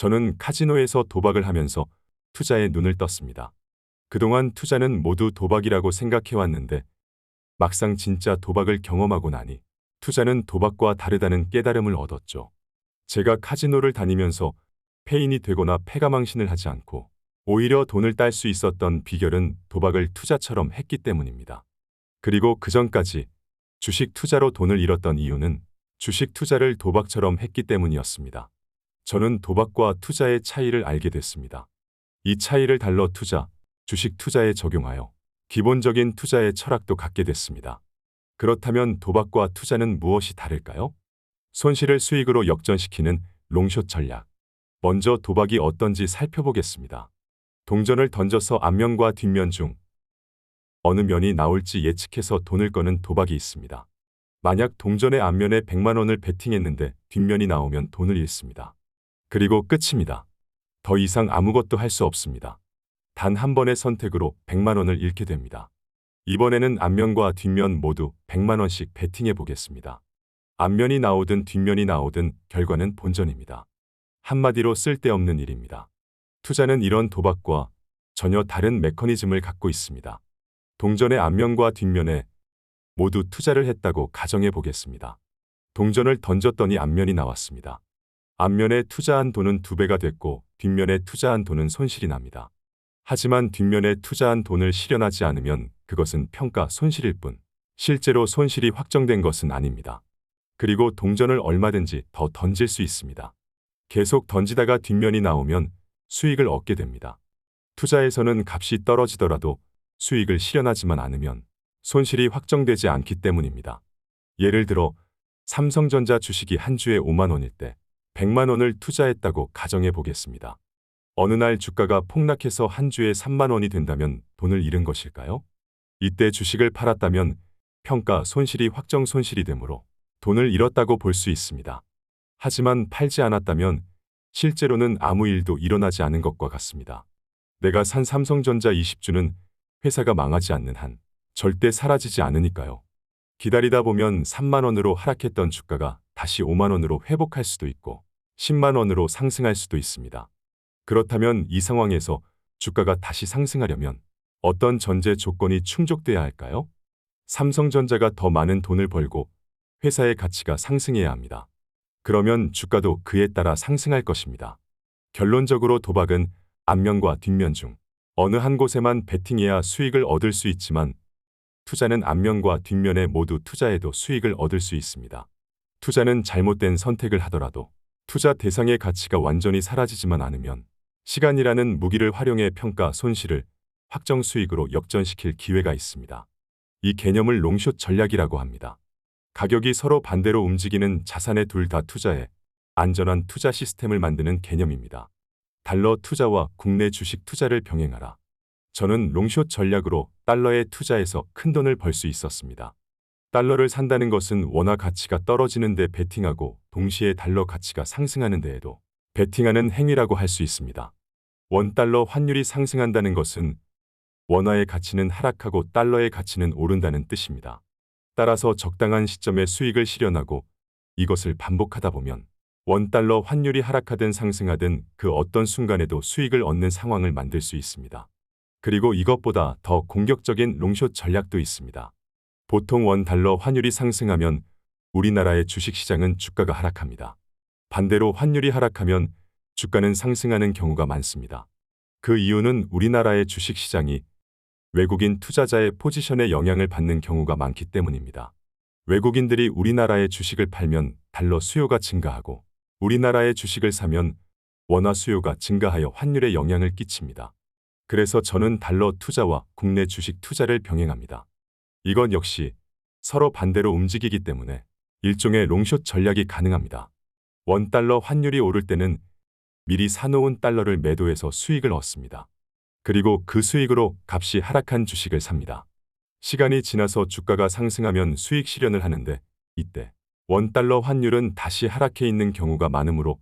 저는 카지노에서 도박을 하면서 투자에 눈을 떴습니다. 그동안 투자는 모두 도박이라고 생각해왔는데 막상 진짜 도박을 경험하고 나니 투자는 도박과 다르다는 깨달음을 얻었죠. 제가 카지노를 다니면서 패인이 되거나 패가망신을 하지 않고 오히려 돈을 딸 수 있었던 비결은 도박을 투자처럼 했기 때문입니다. 그리고 그전까지 주식 투자로 돈을 잃었던 이유는 주식 투자를 도박처럼 했기 때문이었습니다. 저는 도박과 투자의 차이를 알게 됐습니다. 이 차이를 달러 투자, 주식 투자에 적용하여 기본적인 투자의 철학도 갖게 됐습니다. 그렇다면 도박과 투자는 무엇이 다를까요? 손실을 수익으로 역전시키는 롱숏 전략. 먼저 도박이 어떤지 살펴보겠습니다. 동전을 던져서 앞면과 뒷면 중 어느 면이 나올지 예측해서 돈을 거는 도박이 있습니다. 만약 동전의 앞면에 100만 원을 베팅했는데 뒷면이 나오면 돈을 잃습니다. 그리고 끝입니다. 더 이상 아무것도 할 수 없습니다. 단 한 번의 선택으로 100만 원을 잃게 됩니다. 이번에는 앞면과 뒷면 모두 100만 원씩 베팅해 보겠습니다. 앞면이 나오든 뒷면이 나오든 결과는 본전입니다. 한마디로 쓸데없는 일입니다. 투자는 이런 도박과 전혀 다른 메커니즘을 갖고 있습니다. 동전의 앞면과 뒷면에 모두 투자를 했다고 가정해 보겠습니다. 동전을 던졌더니 앞면이 나왔습니다. 앞면에 투자한 돈은 2배가 됐고 뒷면에 투자한 돈은 손실이 납니다. 하지만 뒷면에 투자한 돈을 실현하지 않으면 그것은 평가 손실일 뿐 실제로 손실이 확정된 것은 아닙니다. 그리고 동전을 얼마든지 더 던질 수 있습니다. 계속 던지다가 뒷면이 나오면 수익을 얻게 됩니다. 투자에서는 값이 떨어지더라도 수익을 실현하지만 않으면 손실이 확정되지 않기 때문입니다. 예를 들어 삼성전자 주식이 한 주에 5만 원일 때 100만 원을 투자했다고 가정해 보겠습니다. 어느 날 주가가 폭락해서 한 주에 3만 원이 된다면 돈을 잃은 것일까요? 이때 주식을 팔았다면 평가 손실이 확정 손실이 되므로 돈을 잃었다고 볼 수 있습니다. 하지만 팔지 않았다면 실제로는 아무 일도 일어나지 않은 것과 같습니다. 내가 산 삼성전자 20주는 회사가 망하지 않는 한 절대 사라지지 않으니까요. 기다리다 보면 3만 원으로 하락했던 주가가 다시 5만 원으로 회복할 수도 있고 10만 원으로 상승할 수도 있습니다. 그렇다면 이 상황에서 주가가 다시 상승하려면 어떤 전제 조건이 충족돼야 할까요? 삼성전자가 더 많은 돈을 벌고 회사의 가치가 상승해야 합니다. 그러면 주가도 그에 따라 상승할 것입니다. 결론적으로 도박은 앞면과 뒷면 중 어느 한 곳에만 베팅해야 수익을 얻을 수 있지만 투자는 앞면과 뒷면에 모두 투자해도 수익을 얻을 수 있습니다. 투자는 잘못된 선택을 하더라도 투자 대상의 가치가 완전히 사라지지만 않으면 시간이라는 무기를 활용해 평가 손실을 확정 수익으로 역전시킬 기회가 있습니다. 이 개념을 롱숏 전략이라고 합니다. 가격이 서로 반대로 움직이는 자산에 둘 다 투자해 안전한 투자 시스템을 만드는 개념입니다. 달러 투자와 국내 주식 투자를 병행하라. 저는 롱숏 전략으로 달러에 투자해서 큰 돈을 벌 수 있었습니다. 달러를 산다는 것은 원화 가치가 떨어지는 데 베팅하고 동시에 달러 가치가 상승하는 데에도 베팅하는 행위라고 할 수 있습니다. 원달러 환율이 상승한다는 것은 원화의 가치는 하락하고 달러의 가치는 오른다는 뜻입니다. 따라서 적당한 시점에 수익을 실현하고 이것을 반복하다 보면 원달러 환율이 하락하든 상승하든 그 어떤 순간에도 수익을 얻는 상황을 만들 수 있습니다. 그리고 이것보다 더 공격적인 롱숏 전략도 있습니다. 보통 원달러 환율이 상승하면 우리나라의 주식시장은 주가가 하락합니다. 반대로 환율이 하락하면 주가는 상승하는 경우가 많습니다. 그 이유는 우리나라의 주식시장이 외국인 투자자의 포지션에 영향을 받는 경우가 많기 때문입니다. 외국인들이 우리나라의 주식을 팔면 달러 수요가 증가하고 우리나라의 주식을 사면 원화 수요가 증가하여 환율에 영향을 끼칩니다. 그래서 저는 달러 투자와 국내 주식 투자를 병행합니다. 이건 역시 서로 반대로 움직이기 때문에 일종의 롱숏 전략이 가능합니다. 원달러 환율이 오를 때는 미리 사놓은 달러를 매도해서 수익을 얻습니다. 그리고 그 수익으로 값이 하락한 주식을 삽니다. 시간이 지나서 주가가 상승하면 수익 실현을 하는데 이때 원달러 환율은 다시 하락해 있는 경우가 많으므로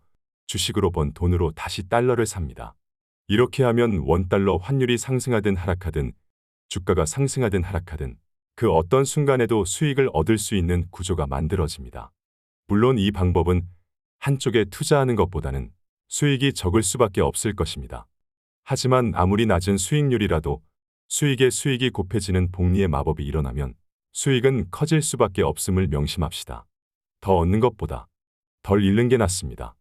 주식으로 번 돈으로 다시 달러를 삽니다. 이렇게 하면 원달러 환율이 상승하든 하락하든 주가가 상승하든 하락하든 그 어떤 순간에도 수익을 얻을 수 있는 구조가 만들어집니다. 물론 이 방법은 한쪽에 투자하는 것보다는 수익이 적을 수밖에 없을 것입니다. 하지만 아무리 낮은 수익률이라도 수익에 수익이 곱해지는 복리의 마법이 일어나면 수익은 커질 수밖에 없음을 명심합시다. 더 얻는 것보다 덜 잃는 게 낫습니다.